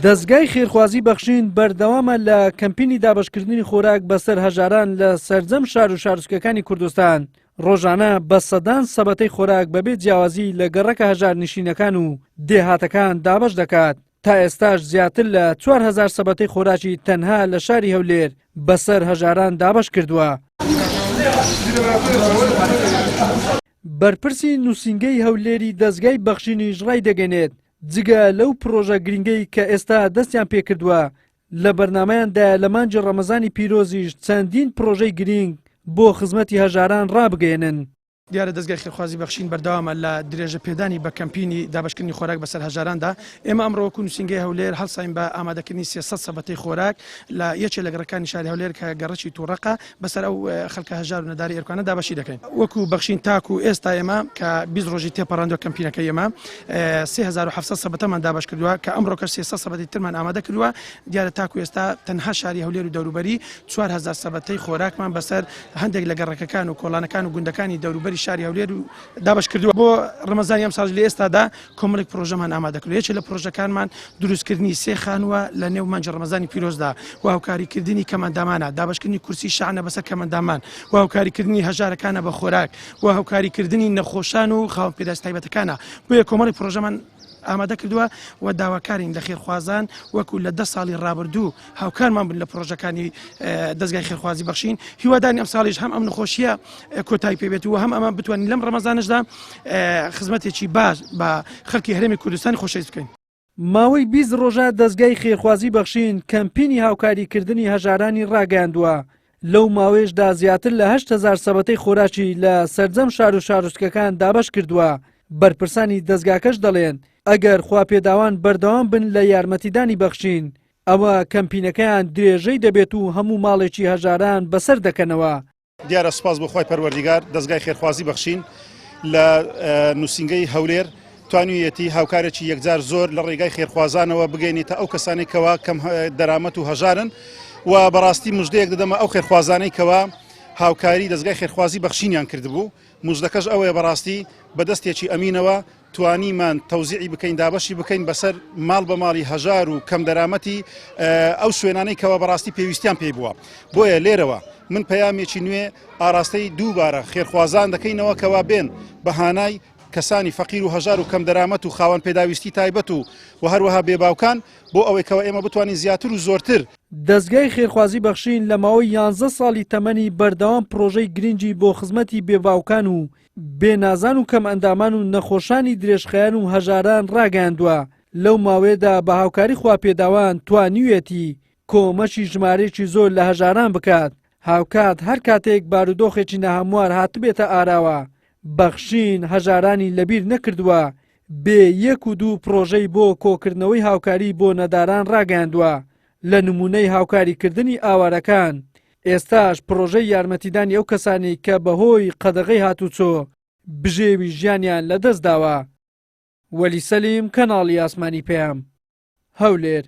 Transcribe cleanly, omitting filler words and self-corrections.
دەستگای خێرخوازی بەخشین بەردەوامە لە کەمپینی دابەشکردنی خۆراک بەسەر هەژاران لە سەرجەم شار و شارچکەکانی کوردستان. ڕۆژانە بە سەدان سەبەتەی خۆراک بەبێ جیاوازی لە گەڕەکە هەژار نشینەکان و دێهاتەکان دابەش دەکات. تا ئێستاش زیاتر لە 4000 سەبەتەی خۆراکی تەنها لە شاری هەولێر بەسەر هەژاران دابەش کردووە. بەرپرسی نووسینگەی هەولێری دەستگای بەخشینیش ڕای دەگەنێت جگە لەو پرۆژە گرنگەی کە ئێستا دەستیان پێکردووە لە بەرنامەیاندا لە مانجی ڕەمەزانی پیرۆزیش چەندین پرۆژەی گرنگ بۆ خزمەتی هەژاران ڕابگەێنن. دیارە دەستگای خێرخوازی بەخشین بەردەوامە لە درێژە پێدانی بە کەمپینی دابەشکردنی خۆراک بەسەر هەژاراندا. ئێمە ئەمڕۆ وەکو نووسینگەی هەولێر هەڵساین بە ئامادەکردنی 300 سەبەتەی خۆراک لە یەکێ لە گەڕەکانی شاری هەولێر کە گەڕەکی تووڕەقە بەسەر ئەو خەڵکە هەژار و نەداری ئێرکوانە دابەشی دەکەین. وەکو بەخشین تاکو ئێستا ئێمە کە 20 ڕۆژی تێپەڕاندوە کەمپینەکەی ئێمە 3700 سەبەتەمان دابەش کردووە کە ئەمڕۆ کە 300 سەبەتی ترمان ئامادە کردووە. دیارە تاکو ئێستا تەنها شاری هەولێر و دەوروبەری 4000 سەبەتەی خۆراکمان بەسەر هەندێک لە گەڕەکەکان و کۆڵانەکان و گوندەکانی دەوروبەری شاری هەولێر و دابش کردووە. بۆ ڕەمەزانی ئەم ساڵ لە ئێستادا کۆمەڵێک پرۆژەمان ئامادە کردووە. یەکێک لە پرۆژەکانمان دروستکردنی 3 خانووە لە نێو مانجی ڕەمەزانی پیرۆزدا و هاوکاریکردنی کەمەندامانە، دابشکردنی کورسی شەعنە بەسەر کەمەندامان و هاوکاریکردنی هەژارەکانە بە خۆراک و هاوکاریکردنی نەخۆشان و خاوەن پێداویست تایبەتەکانە. بۆیە کۆمەڵی پرۆژەمان ئامادە کردووە و داواکارین لە خێرخوازان وەکو لە 10 ساڵی ڕابردوو هاوکارمان بن لە پرۆژەکانی دەستگای خێرخوازی بەخشین. هیواداری ئەم ساڵیش هەم ئەم نەخۆشیە کۆتایی پێبێت و هەم ئەمە بتوانین لەم ڕەمەزانشدا خزمەتێکی باش بە خەڵکی هەرێمی کوردستانی خۆشەویست بکەین. ماوەی 20 ڕۆژە دەستگای خێرخوازی بەخشین کەمپینی هاوکاریکردنی هەژارانی ڕاگەاندووە. لەو ماوەیەشدا زیاتر لە 8000 سەبەتەی خۆراکی لە سەرجەم شار و شارچکەکان دابەش کردووە. بەرپرسانی دەستگاکەش دەڵێن ئەگەر خواپێداوان بەردەوام بن لە یارمەتیدانی بەخشین ئەوە کەمپینەکەیان درێژەی دەبێت و هەموو ماڵێکی هەژاران بەسەر دەکەنەوە. دیارە سوپاس بۆ خۆی پەروەردیگار دەستگای خێرخوازی بەخشین لە نووسینگەی هەولێر توانوویەتی هاوکارێکی یەکجار زۆر لە ڕێگای خێرخوازانەوە بگەینێتە ئەو کەسانی کەوا کەم دەرامەت و هەژارن و بەڕاستی مژدەیەک دەدەمە ئەو خێرخوازانەی کەوا هاوکاری دەستگای خێرخوازی بەخشینیان کردبوو. مژدەکەش ئەوەیە بەڕاستی بەدەستێکی ئەمینەوە توانیمان تەوزیعی بکەین دابەشی بکەین بەسەر ماڵ بە ماڵی هەژار و کەم دەرامەتی ئەو شوێنانەی کەوا بەڕاستی پێویستیان پێی بووە. بۆیە لێرەوە من پەیامێکی نوێ ئاراستەی دووبارە خێرخوازان دەکەینەوە کەوا بێن بەهانای کەسانی فەقیر و هەژار و کەم دەرامەت و خاوەن پێداویستی تایبەت و هەروەها بێباوکان بۆ ئەوەی کەوا ئێمە بتوانین زیاتر و زۆرتر. دەستگای خێرخوازی بەخشین لە ماوەی 11 ساڵی تەمەنی بەردەوام پرۆژەی گرنگی بۆ خزمەتی بێباوکان و بێنازان و کەم ئەندامان و نەخۆشانی درێژخەیان و هەژاران ڕاگەاندووە. لەو ماوەیەدا بە هاوکاری خواپێداوان توانیوێتی کۆمەشی ژمارەیەکی زۆر لە هەژاران بکات. هاوکات هەر کاتێک بارودۆخێکی نەهەموار هاتبێتە ئاراوە بەخشین هەژارانی لەبیر نەکردووە بێ 1 و 2 پرۆژەی بۆ کۆکردنەوەی هاوکاری بۆ نەداران ڕاگەاندووە. لە نمونەی هاوکاریکردنی ئاوارەکان ئێستاش پرۆژەی یارمەتیدانی ئەو کەسانی کە بەهۆی قەدەغەی هاتوچۆ بژێوی ژیانیان لەدەست داوە. وەلی سەلیم، کەناڵی ئاسمانی پێام، هەولێر.